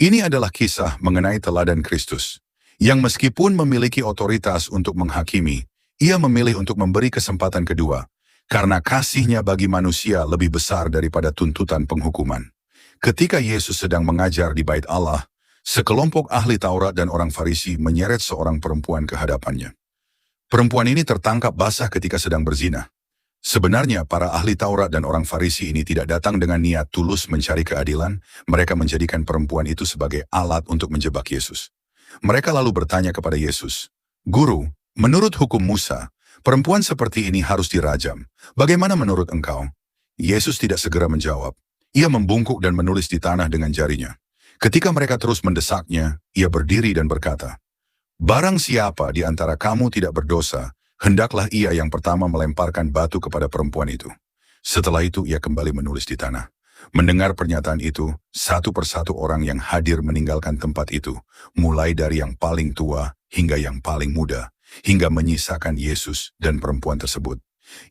Ini adalah kisah mengenai teladan Kristus, yang meskipun memiliki otoritas untuk menghakimi, ia memilih untuk memberi kesempatan kedua, karena kasihnya bagi manusia lebih besar daripada tuntutan penghukuman. Ketika Yesus sedang mengajar di Bait Allah, sekelompok ahli Taurat dan orang Farisi menyeret seorang perempuan ke hadapannya. Perempuan ini tertangkap basah ketika sedang berzina. Sebenarnya para ahli Taurat dan orang Farisi ini tidak datang dengan niat tulus mencari keadilan, mereka menjadikan perempuan itu sebagai alat untuk menjebak Yesus. Mereka lalu bertanya kepada Yesus, "Guru, menurut hukum Musa, perempuan seperti ini harus dirajam. Bagaimana menurut engkau?" Yesus tidak segera menjawab. Ia membungkuk dan menulis di tanah dengan jarinya. Ketika mereka terus mendesaknya, ia berdiri dan berkata, "Barang siapa di antara kamu tidak berdosa, hendaklah ia yang pertama melemparkan batu kepada perempuan itu." Setelah itu ia kembali menulis di tanah. Mendengar pernyataan itu, satu persatu orang yang hadir meninggalkan tempat itu, mulai dari yang paling tua hingga yang paling muda, hingga menyisakan Yesus dan perempuan tersebut.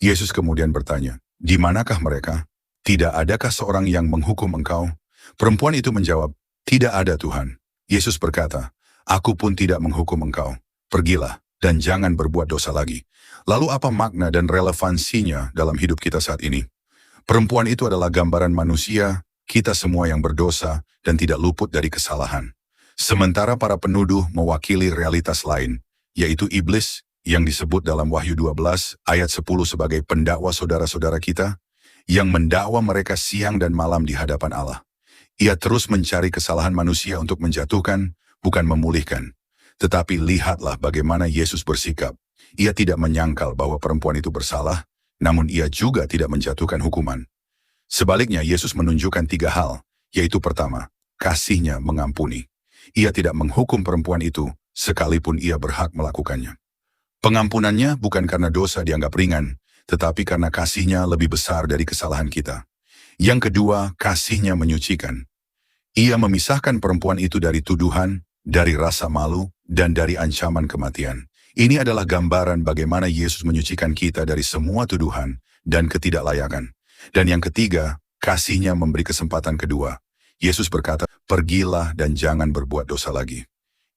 Yesus kemudian bertanya, "Di manakah mereka? Tidak adakah seorang yang menghukum engkau?" Perempuan itu menjawab, "Tidak ada, Tuhan." Yesus berkata, "Aku pun tidak menghukum engkau. Pergilah dan jangan berbuat dosa lagi." Lalu apa makna dan relevansinya dalam hidup kita saat ini? Perempuan itu adalah gambaran manusia, kita semua yang berdosa dan tidak luput dari kesalahan. Sementara para penuduh mewakili realitas lain, yaitu iblis yang disebut dalam Wahyu 12 ayat 10 sebagai pendakwa saudara-saudara kita, yang mendakwa mereka siang dan malam di hadapan Allah. Ia terus mencari kesalahan manusia untuk menjatuhkan, bukan memulihkan. Tetapi lihatlah bagaimana Yesus bersikap. Ia tidak menyangkal bahwa perempuan itu bersalah, namun ia juga tidak menjatuhkan hukuman. Sebaliknya, Yesus menunjukkan 3 hal, yaitu pertama, kasihnya mengampuni. Ia tidak menghukum perempuan itu, sekalipun ia berhak melakukannya. Pengampunannya bukan karena dosa dianggap ringan, tetapi karena kasihnya lebih besar dari kesalahan kita. Yang kedua, kasihnya menyucikan. Ia memisahkan perempuan itu dari tuduhan, dari rasa malu, dan dari ancaman kematian. Ini adalah gambaran bagaimana Yesus menyucikan kita dari semua tuduhan dan ketidaklayakan. Dan yang ketiga, kasihnya memberi kesempatan kedua. Yesus berkata, "Pergilah dan jangan berbuat dosa lagi."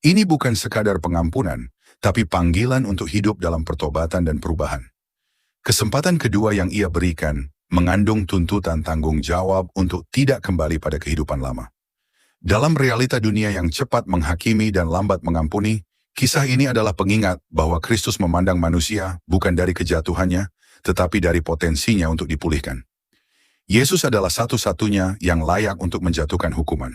Ini bukan sekadar pengampunan, tapi panggilan untuk hidup dalam pertobatan dan perubahan. Kesempatan kedua yang ia berikan mengandung tuntutan tanggung jawab untuk tidak kembali pada kehidupan lama. Dalam realita dunia yang cepat menghakimi dan lambat mengampuni, kisah ini adalah pengingat bahwa Kristus memandang manusia bukan dari kejatuhannya, tetapi dari potensinya untuk dipulihkan. Yesus adalah satu-satunya yang layak untuk menjatuhkan hukuman.